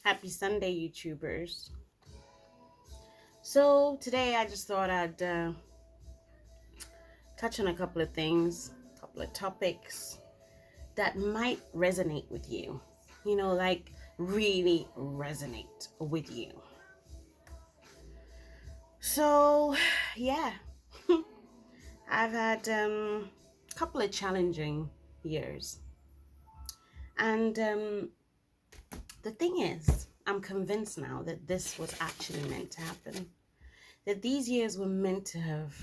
Happy Sunday, YouTubers. So, today I just thought I'd touch on a couple of things, a couple of topics that might resonate with you. Like really resonate with you. So, yeah, I've had a couple of challenging years. And the thing is, I'm convinced now that this was actually meant to happen. That these years were meant to have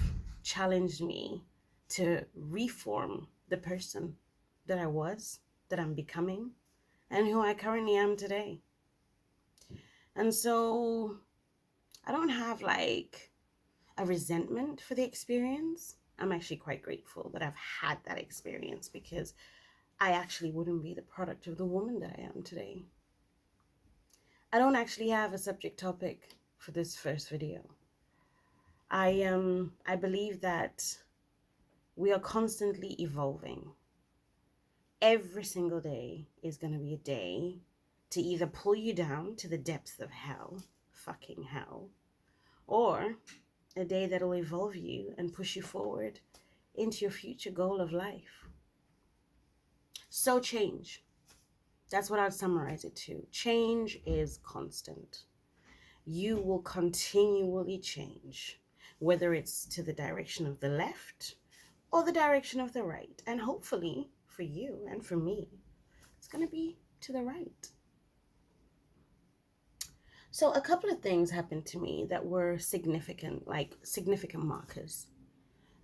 challenged me to reform the person that I was, that I'm becoming, and who I currently am today. And so I don't have like a resentment for the experience. I'm actually quite grateful that I've had that experience because I actually wouldn't be the product of the woman that I am today. I don't actually have a subject topic for this first video. I believe that we are constantly evolving. Every single day is going to be a day to either pull you down to the depths of hell, fucking hell, or a day that will evolve you and push you forward into your future goal of life. So change. That's what I'd summarize it to. Change is constant. You will continually change, whether it's to the direction of the left or the direction of the right. And hopefully for you and for me, it's going to be to the right. So a couple of things happened to me that were significant, like significant markers.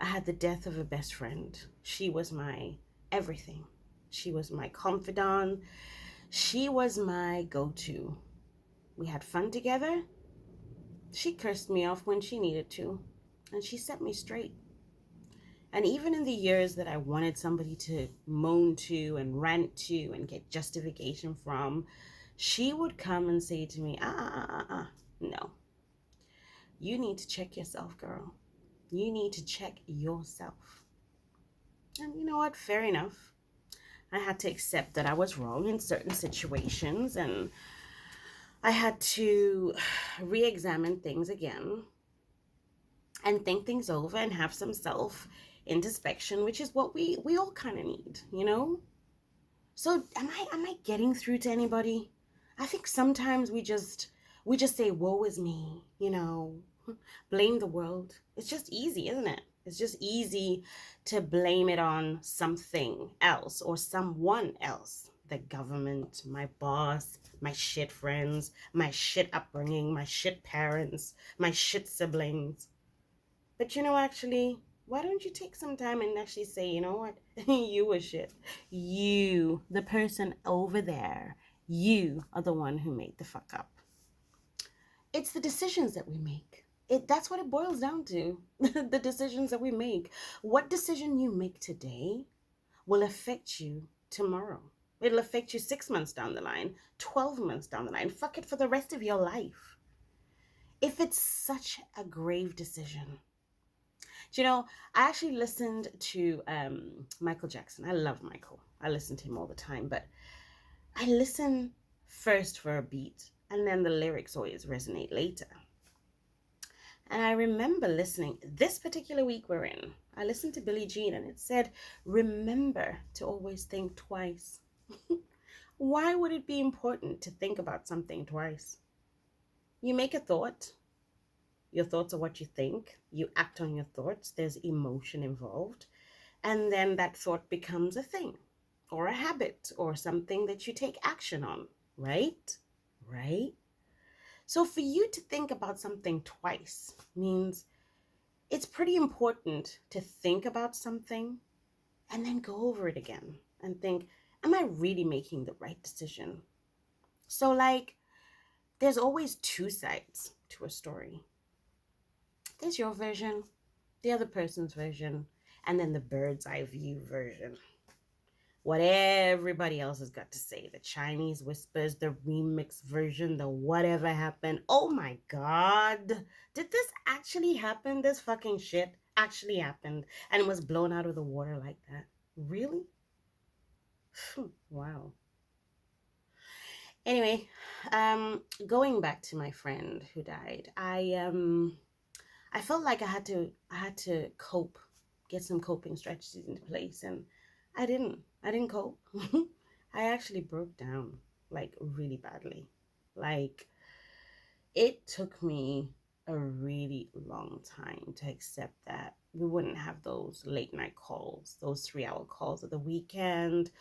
I had the death of a best friend. She was my everything. She was my confidant. She was my go-to. We had fun together. She cursed me off when she needed to, and she set me straight. And even in the years that I wanted somebody to moan to and rant to and get justification from, she would come and say to me, no. You need to check yourself, girl. You need to check yourself. And you know what? Fair enough. I had to accept that I was wrong in certain situations, and I had to re-examine things again and think things over and have some self introspection, which is what we all kind of need, you know? So am I getting through to anybody? I think sometimes we just say woe is me, blame the world. It's just easy, isn't it? It's just easy to blame it on something else or someone else. The government, my boss, my shit friends, my shit upbringing, my shit parents, my shit siblings. But actually, why don't you take some time and actually say, you know what? You were shit. You, the person over there, you are the one who made the fuck up. It's the decisions that we make. That's what it boils down to. The decisions that we make. What decision you make today will affect you tomorrow. It'll affect you 6 months down the line, 12 months down the line. Fuck it, for the rest of your life. If it's such a grave decision. I actually listened to Michael Jackson. I love Michael. I listen to him all the time, but I listen first for a beat, and then the lyrics always resonate later. And I remember listening this particular week we're in. I listened to Billie Jean, and it said, remember to always think twice. Why would it be important to think about something twice? You make a thought. Your thoughts are what you think. You act on your thoughts. There's emotion involved. And then that thought becomes a thing or a habit or something that you take action on, right? Right? So for you to think about something twice means it's pretty important to think about something and then go over it again and think, am I really making the right decision? So there's always two sides to a story. There's your version, the other person's version, and then the bird's eye view version. What everybody else has got to say. The Chinese whispers, the remix version, the whatever happened. Oh my God. Did this actually happen? This fucking shit actually happened and was blown out of the water like that. Really? Wow. Anyway, going back to my friend who died, I felt like I had to cope, get some coping strategies into place, and I didn't cope. I actually broke down like really badly. Like it took me a really long time to accept that we wouldn't have those late night calls, those 3 hour calls at the weekend.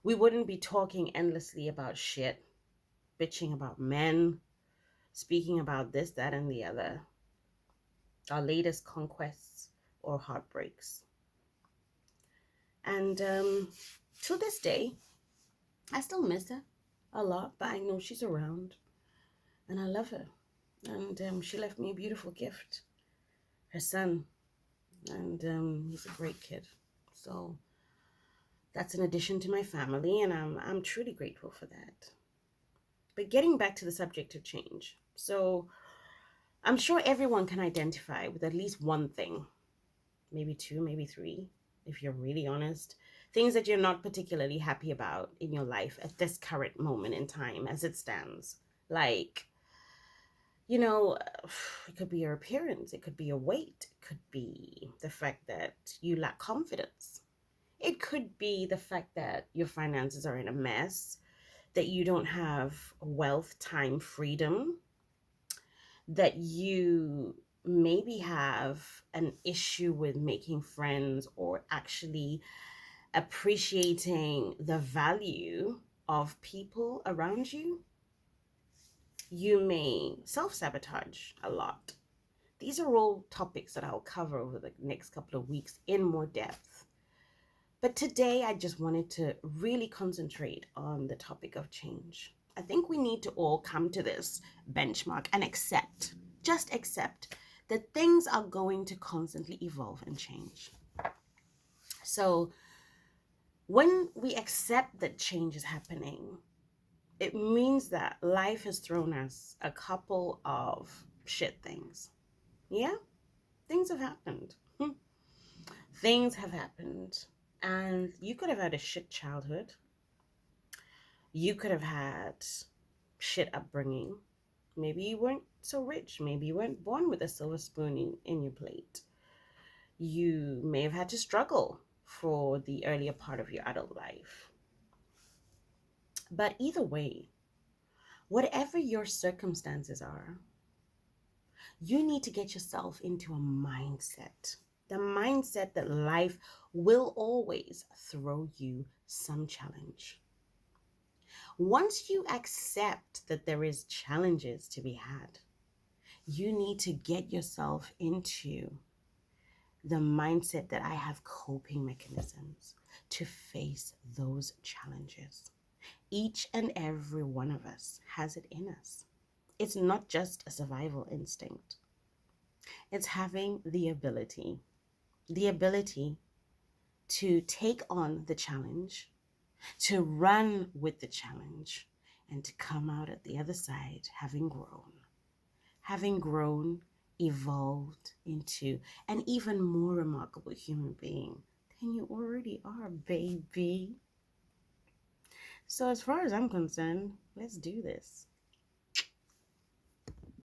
We wouldn't be talking endlessly about shit, bitching about men, speaking about this, that, and the other, our latest conquests or heartbreaks. And to this day, I still miss her a lot, but I know she's around and I love her. And she left me a beautiful gift, her son, and he's a great kid. So that's an addition to my family, and I'm truly grateful for that. But getting back to the subject of change, so I'm sure everyone can identify with at least one thing, maybe two, maybe three, if you're really honest. Things that you're not particularly happy about in your life at this current moment in time as it stands. Like, you know, it could be your appearance, it could be your weight, it could be the fact that you lack confidence. It could be the fact that your finances are in a mess, that you don't have wealth, time, freedom, that you maybe have an issue with making friends or actually appreciating the value of people around you. You may self sabotage a lot. These are all topics that I'll cover over the next couple of weeks in more depth. But today, I just wanted to really concentrate on the topic of change. I think we need to all come to this benchmark and accept, just accept that things are going to constantly evolve and change. So, when we accept that change is happening, it means that life has thrown us a couple of shit things. Yeah, things have happened. Things have happened. And you could have had a shit childhood. You could have had shit upbringing. Maybe you weren't so rich. Maybe you weren't born with a silver spoon in your plate. You may have had to struggle for the earlier part of your adult life. But either way, whatever your circumstances are, you need to get yourself into a mindset. The mindset that life will always throw you some challenge. Once you accept that there is challenges to be had, you need to get yourself into the mindset that I have coping mechanisms to face those challenges. Each and every one of us has it in us. It's not just a survival instinct. It's having the ability to take on the challenge, to run with the challenge, and to come out at the other side having grown, evolved into an even more remarkable human being than you already are, baby. So as far as I'm concerned, let's do this.